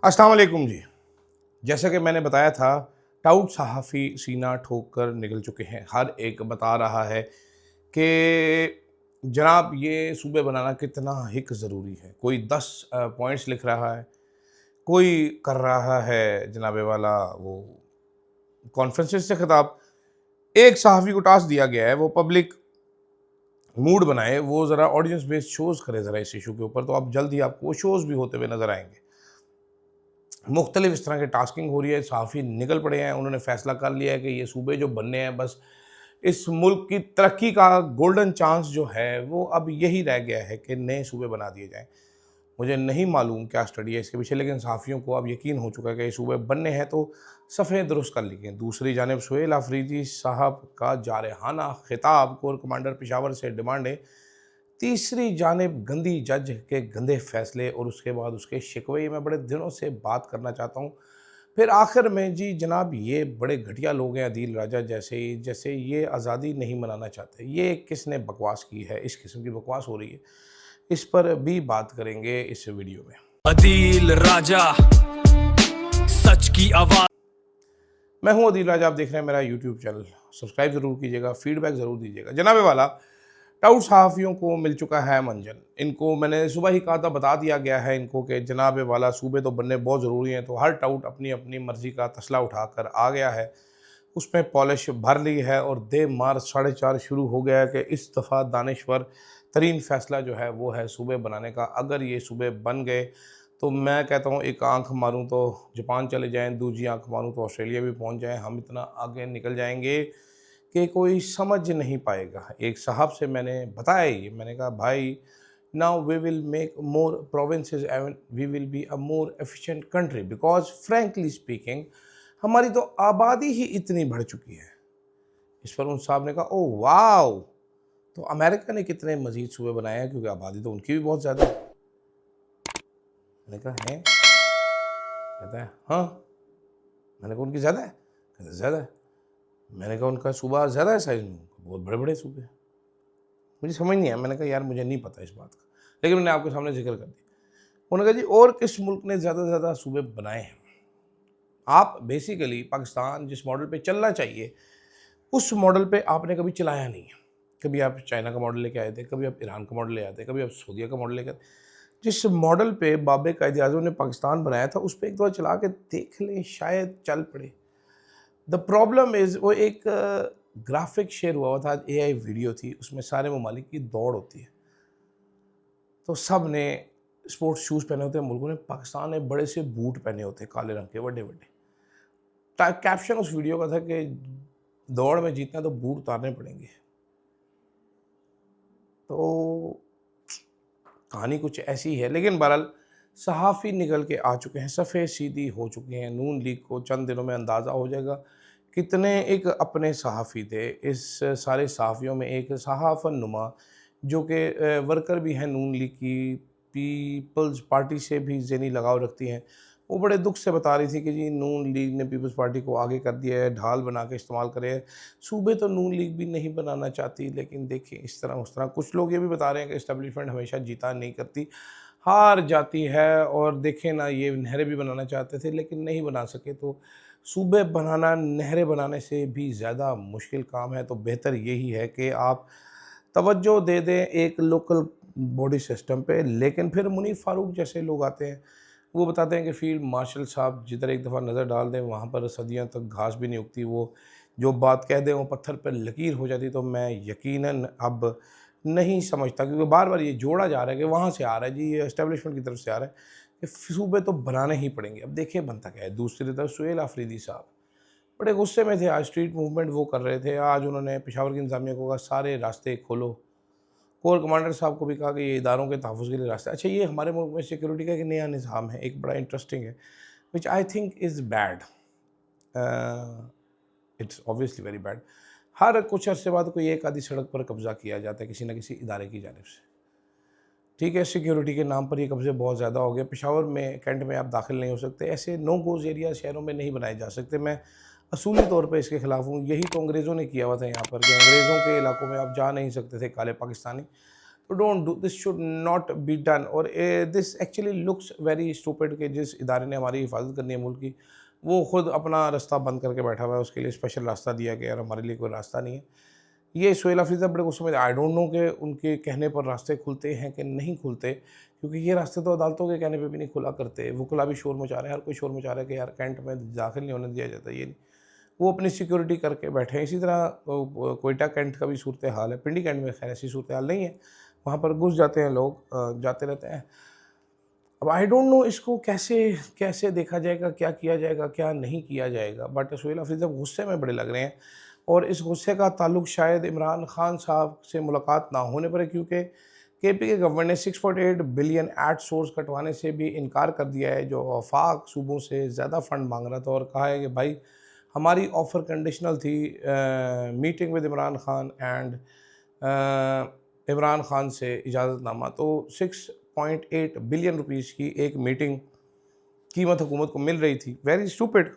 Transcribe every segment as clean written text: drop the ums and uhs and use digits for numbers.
अस्सलाम वालेकुम जी। जैसा कि मैंने बताया था, टाउट सहाफ़ी सीना ठोक कर निकल चुके हैं। हर एक बता रहा है कि जनाब ये सूबे बनाना कितना हिक ज़रूरी है। कोई 10 पॉइंट्स लिख रहा है, कोई कर रहा है जनाब वाला वो कॉन्फ्रेंसेस से खिताब। एक सहाफ़ी को टास्क दिया गया है वो पब्लिक मूड बनाए, वो ज़रा ऑडियंस बेस्ड शोज़ करे ज़रा इस इशू के ऊपर, तो अब जल्द ही आपको वो शोज़ भी होते हुए नज़र आएँगे। मुख्तलिफ इस तरह की टास्किंग हो रही है, सहाफ़ी निकल पड़े हैं, उन्होंने फ़ैसला कर लिया है कि ये सूबे जो बनने हैं, बस इस मुल्क की तरक्की का गोल्डन चांस जो है वो अब यही रह गया है कि नए सूबे बना दिए जाएँ। मुझे नहीं मालूम क्या स्टडी है इसके पीछे, लेकिन सहाफ़ियों को अब यकीन हो चुका है कि ये सूबे बनने हैं तो सफ़े दुरुस्त कर लिए। दूसरी जानिब सुहेल आफरीदी साहब का जारहाना खिताब, कोर कमांडर पेशावर से डिमांड है। तीसरी जानिब गंदी जज के गंदे फैसले और उसके बाद उसके शिकवे, मैं बड़े दिनों से बात करना चाहता हूँ। फिर आखिर में जी जनाब ये बड़े घटिया लोग हैं अदील राजा जैसे ये आज़ादी नहीं मनाना चाहते। ये किसने बकवास की है, इस किस्म की बकवास हो रही है, इस पर भी बात करेंगे इस वीडियो में। अदील राजा सच की आवाज। मैं हूं अदील राजा, आप देख रहे हैं मेरा यूट्यूब चैनल। सब्सक्राइब ज़रूर कीजिएगा, फीडबैक ज़रूर दीजिएगा। जनाब वाला टाउट सहाफ़ियों को मिल चुका है मंजन। इनको मैंने सुबह ही कहा था, बता दिया गया है इनको कि जनाब वाला सूबे तो बनने बहुत ज़रूरी हैं, तो हर टाउट अपनी अपनी मर्ज़ी का तसला उठाकर आ गया है। उसमें पॉलिश भर ली है और दे मार 4:30 शुरू हो गया है कि इस दफ़ा दानिश्वर तरीन फ़ैसला जो है वो है सूबे बनाने का। अगर ये सूबे बन गए तो मैं कहता हूँ एक आंख मारूँ तो जापान चले जाएँ, दूसरी आंख मारूँ तो ऑस्ट्रेलिया भी पहुँच जाएँ। हम इतना आगे निकल जाएंगे कि कोई समझ नहीं पाएगा। एक साहब से मैंने बताया ये, मैंने कहा भाई now we will make more provinces and we will be a more efficient country, because frankly speaking हमारी तो आबादी ही इतनी बढ़ चुकी है। इस पर उन साहब ने कहा ओह वाओ, तो अमेरिका ने कितने मजीद सूबे बनाए हैं, क्योंकि आबादी तो उनकी भी बहुत ज़्यादा है। मैंने कहा है, कहता है हाँ। मैंने कहा उनकी ज़्यादा है, कहता है ज़्यादा है। मैंने कहा उनका सूबा ज़्यादा है साइज़ में, बहुत बड़े बड़े सूबे। मुझे समझ नहीं आया, मैंने कहा यार मुझे नहीं पता इस बात का, लेकिन मैंने आपके सामने जिक्र कर दिया। उन्होंने कहा जी और किस मुल्क ने ज़्यादा से ज़्यादा सूबे बनाए हैं। आप बेसिकली पाकिस्तान जिस मॉडल पे चलना चाहिए उस मॉडल पे आपने कभी चलाया नहीं है। कभी आप चाइना का मॉडल लेके आए थे, कभी आप ईरान का मॉडल ले आए थे, कभी आप सऊदीया का मॉडल लेके आए थे। जिस मॉडल पे बाबे कायद-ए-आज़म ने पाकिस्तान बनाया था उस पे एक दफ़ा चला के देख लें, शायद चल पड़े। द प्रॉब्लम इज़ वो एक ग्राफिक शेयर हुआ था, आज एआई वीडियो थी, उसमें सारे ममालिक की दौड़ होती है। तो सब ने स्पोर्ट्स शूज़ पहने होते हैं मुल्कों ने, पाकिस्तान ने बड़े से बूट पहने होते हैं काले रंग के बड़े-बड़े। कैप्शन उस वीडियो का था कि दौड़ में जीतना है तो बूट उतारने पड़ेंगे। तो कहानी कुछ ऐसी है, लेकिन बहरहाल सहाफ़ी निकल के आ चुके हैं, सफ़े सीधी हो चुके हैं। नून लीग को चंद दिनों में अंदाज़ा हो जाएगा कितने एक अपने सहाफ़ी थे। इस सारे सहाफ़ियों में एक सहाफ़न नुमा जो कि वर्कर भी हैं नून लीग की, पीपल्स पार्टी से भी ज़हनी लगाव रखती हैं, वो बड़े दुख से बता रही थी कि जी नून लीग ने पीपल्स पार्टी को आगे कर दिया है, ढाल बना के इस्तेमाल करे। सूबे तो नून लीग भी नहीं बनाना चाहती, लेकिन देखिए इस तरह उस तरह। कुछ लोग ये भी बता रहे हैं कि इस्टेब्लिशमेंट हमेशा जीता नहीं करती, हार जाती है। और देखें ना, ये नहरें भी बनाना चाहते थे लेकिन नहीं बना सके। तो सूबे बनाना नहरें बनाने से भी ज़्यादा मुश्किल काम है। तो बेहतर यही है कि आप तवज्जो दे दें एक लोकल बॉडी सिस्टम पे। लेकिन फिर मुनीफ फारूक जैसे लोग आते हैं, वो बताते हैं कि फील्ड मार्शल साहब जिधर एक दफ़ा नज़र डाल दें वहाँ पर सदियों तक घास भी नहीं उगती, वो जो बात कह दें वो पत्थर पर लकीर हो जाती। तो मैं यकीनन अब नहीं समझता, क्योंकि बार बार ये जोड़ा जा रहा है कि वहाँ से आ रहा है जी, ये एस्टेब्लिशमेंट की तरफ से आ रहा है कि सूबे तो बनाने ही पड़ेंगे। अब देखिए बनता क्या है। दूसरी तरफ सुहेल आफरीदी साहब बड़े गुस्से में थे, आज स्ट्रीट मूवमेंट वो कर रहे थे। आज उन्होंने पेशावर की इंतजामिया को कहा सारे रास्ते खोलो। कोर कमांडर साहब को भी कहा कि ये इदारों के तहफ़्फ़ुज़ के लिए रास्ते। अच्छा, ये हमारे मुल्क में सिक्योरिटी का एक नया निज़ाम है, एक बड़ा इंटरेस्टिंग है, which I think is bad. It's obviously very bad. हर कुछ अरसे बाद कोई एक आधी सड़क पर कब्ज़ा किया जाता है किसी न किसी इदारे की जानिब से। ठीक है, सिक्योरिटी के नाम पर ये कब्ज़े बहुत ज़्यादा हो गए। पेशावर में, कैंट में आप दाखिल नहीं हो सकते। ऐसे नो गोज़ एरिया शहरों में नहीं बनाए जा सकते। मैं असूली तौर पे इसके ख़िलाफ़ हूँ। यही तो अंग्रेज़ों ने किया हुआ था यहाँ पर, कि अंग्रेज़ों के इलाकों में आप जा नहीं सकते थे काले Pakistani. Don't do this, should not be done. और this actually looks very stupid कि जिस इदारे ने हमारी हिफाजत करनी है मुल्क की, वो खुद अपना रास्ता बंद करके बैठा हुआ है, उसके लिए स्पेशल रास्ता दिया गया और हमारे लिए कोई रास्ता नहीं है। ये सुहेल अफरीदी बड़े गुस्से में, आई डोंट नो कि उनके कहने पर रास्ते खुलते हैं कि नहीं खुलते, क्योंकि ये रास्ते तो अदालतों के कहने पे भी नहीं खुला करते। वकला भी शोर मचा रहे हैं, हर कोई शोर मचा रहा है कि यार कैंट में दाखिल नहीं होने दिया जाता, ये नहीं, वो अपनी सिक्योरिटी करके बैठे हैं। इसी तरह कोयटा कैंट का भी सूरत हाल है। पिंडी कैंट में खैर ऐसी सूरत हाल नहीं है, वहाँ पर घुस जाते हैं लोग, जाते रहते हैं। अब आई डोंट नो इसको कैसे कैसे देखा जाएगा, क्या किया जाएगा, क्या नहीं किया जाएगा। बट सुहेल अफरीदी गुस्से में बड़े लग रहे हैं, और इस गुस्से का ताल्लुक शायद इमरान खान साहब से मुलाकात ना होने पर है, क्योंकि केपी के गवर्नमेंट ने 6.8 बिलियन एड सोर्स कटवाने से भी इनकार कर दिया है, जो वफाक सूबों से ज़्यादा फंड मांग रहा था, और कहा है कि भाई हमारी ऑफ़र कंडीशनल थी, meeting with Imran Khan and Imran Khan से इजाज़तनामा। तो 6.8 बिलियन रुपीज़ की एक मीटिंग कीमत हुकूमत को मिल रही थी। Very stupid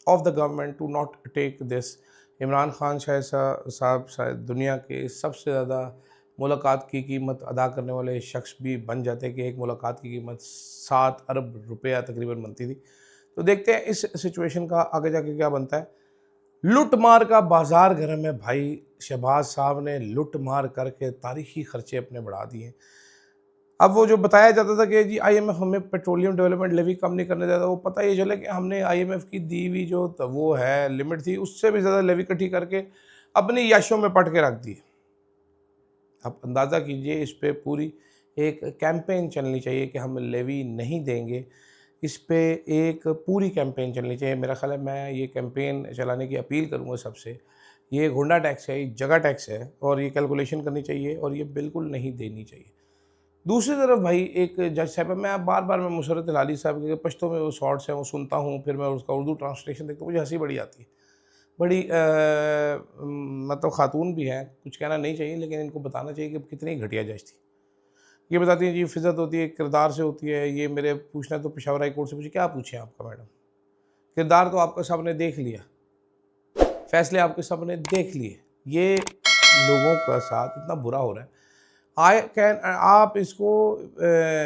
of the government to not take this. Imran Khan साहब शायद दुनिया के सबसे ज़्यादा मुलाकात की कीमत अदा करने वाले शख्स भी बन जाते कि एक मुलाकात की कीमत 7 अरब रुपया तकरीबन बनती थी। तो देखते हैं इस सिचुएशन का आगे जाके क्या बनता है। लूट मार का बाजार गर्म है भाई। शहबाज साहब ने लूट मार करके तारीखी खर्चे अपने बढ़ा दिए। अब वो जो बताया जाता था कि जी आईएमएफ हमें पेट्रोलियम डेवलपमेंट लेवी कम नहीं करने देता, वो पता ये चले कि हमने आईएमएफ की दी हुई जो वो है लिमिट थी, उससे भी ज़्यादा लेवी इकट्ठी करके अपनी याशों में पट के रख दी। आप अंदाज़ा कीजिए, इस पे पूरी एक कैंपेन चलनी चाहिए कि हम लेवी नहीं देंगे। इस पे एक पूरी कैंपेन चलनी चाहिए। मेरा ख्याल है मैं ये कैंपेन चलाने की अपील करूँगा सबसे। ये गुंडा टैक्स है, ये जगह टैक्स है, और ये कैलकुलेशन करनी चाहिए, और ये बिल्कुल नहीं देनी चाहिए। दूसरी तरफ भाई एक जज साहब है, मैं बार बार मैं मुसरत हिलाली साहब के पश्तो में वो शॉर्ट्स हैं वो सुनता हूँ, फिर मैं उसका उर्दू ट्रांसलेशन देखता हूँ, मुझे हंसी बड़ी आती है। बड़ी मतलब खातून भी हैं, कुछ कहना नहीं चाहिए, लेकिन इनको बताना चाहिए कि कितनी घटिया जज थी। ये बताती हैं जी फिज़्ज़त होती है, किरदार से होती है। ये मेरे पूछना तो पेशावर हाई कोर्ट से पूछे, क्या पूछें आपका मैडम, किरदार तो आपका सबने देख लिया, फैसले आपके सबने देख लिए। ये लोगों का साथ इतना बुरा हो रहा है। आप इसको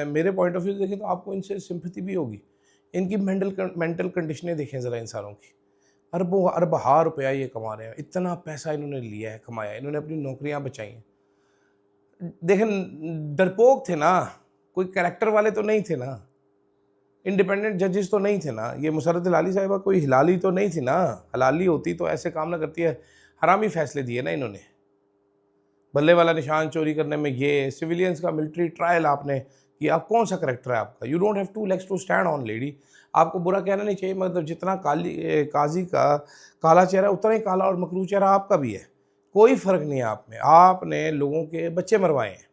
मेरे पॉइंट ऑफ व्यू से देखें तो आपको इनसे सिंपैथी भी होगी। इनकी मेंटल कंडीशनें देखें ज़रा इंसानों की। अरबों अरबहा रुपया ये कमा रहे हैं, इतना पैसा इन्होंने लिया है, कमाया है, इन्होंने अपनी नौकरियां बचाई हैं। देखें डरपोक थे ना, कोई कैरेक्टर वाले तो नहीं थे ना, इंडिपेंडेंट जजेस तो नहीं थे ना। ये मुसरत हिलाली साहिबा कोई हिलाली तो नहीं थी ना, हलाली होती तो ऐसे काम ना करती है। हरामी फैसले दिए ना इन्होंने। बल्ले वाला निशान चोरी करने में ये, सिविलियंस का मिलिट्री ट्रायल आपने किया। आप कौन सा करेक्टर है आपका? You don't have 2 legs to stand on lady. आपको बुरा कहना नहीं चाहिए, मतलब जितना काजी का काला चेहरा उतना ही काला और मकरू चेहरा आपका भी है। कोई फ़र्क नहीं है आप में। आपने लोगों के बच्चे मरवाए हैं।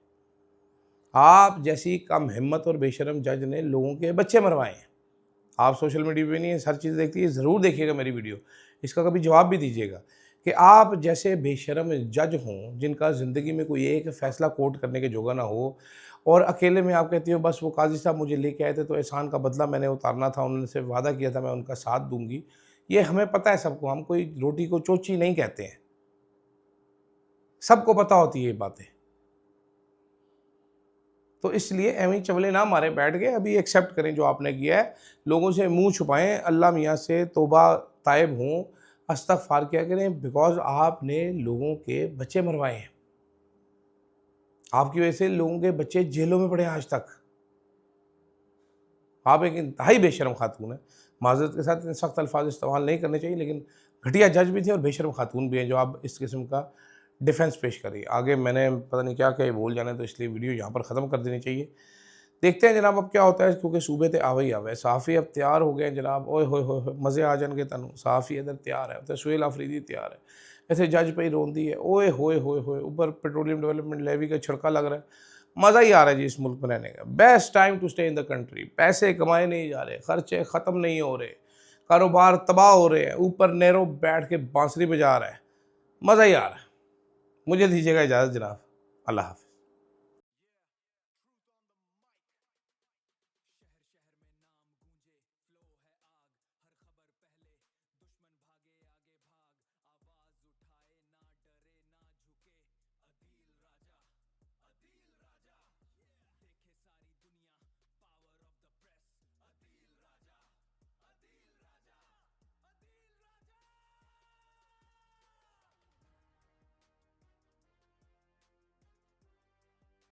आप जैसी कम हिम्मत और बेशरम जज ने लोगों के बच्चे मरवाए हैं। आप सोशल मीडिया पे नहीं हर चीज़ देखती है, ज़रूर देखिएगा मेरी वीडियो, इसका कभी जवाब भी दीजिएगा कि आप जैसे बेशरम जज हों, जिनका ज़िंदगी में कोई एक फ़ैसला कोर्ट करने के जोगा ना हो, और अकेले में आप कहती हो बस वो काजी साहब मुझे लेके आए थे तो एहसान का बदला मैंने उतारना था, उनसे वादा किया था मैं उनका साथ दूंगी। ये हमें पता है सबको, हम कोई रोटी को चोची नहीं कहते हैं, सबको पता होती है ये बातें। तो इसलिए एवं चवले ना मारे बैठ गए, अभी एक्सेप्ट करें जो आपने किया है, लोगों से मुंह छुपाएं, अल्लाह मियाँ से तौबा तायब हों, इस्तग़फ़ार किया करें, बिकॉज आपने लोगों के बच्चे मरवाए हैं। आपकी वजह से लोगों के बच्चे जेलों में पड़े हैं आज तक। आप एक इंतहाई बेशरम खातून है। माज़रत के साथ सख्त अल्फाज इस्तेमाल नहीं करने चाहिए, लेकिन घटिया जज भी थे और बेशरम खातून भी हैं जो आप इस किस्म का डिफेंस पेश करिए। आगे मैंने पता नहीं क्या क्या बोल जाने, तो इसलिए वीडियो यहाँ पर ख़त्म कर देनी चाहिए। देखते हैं जनाब अब क्या होता है, क्योंकि सूबे ते आवे ही आवे। सहाफ़ी अब तैयार हो गए हैं जनाब, ओए होए होए मज़े आ जाएंगे तनु। सहाफ़ी इधर तैयार है, तो सुहेल अफरीदी तैयार है, ऐसे जज पे ही रोंदी है, ओए होए होए होए। ऊपर पेट्रोलियम डेवलपमेंट लेवी का छिड़का लग रहा है। मज़ा ही आ रहा है जी इस मुल्क में रहने का। Best time to stay in the country. पैसे कमाए नहीं जा रहे, खर्चे ख़त्म नहीं हो रहे, कारोबार तबाह हो रहे हैं, ऊपर नेहरू बैठ के बांसुरी बजा रहा है, मज़ा ही आ रहा है। मुझे दीजिएगा इजाज़त जनाब, अल्लाह हाफ़िज़।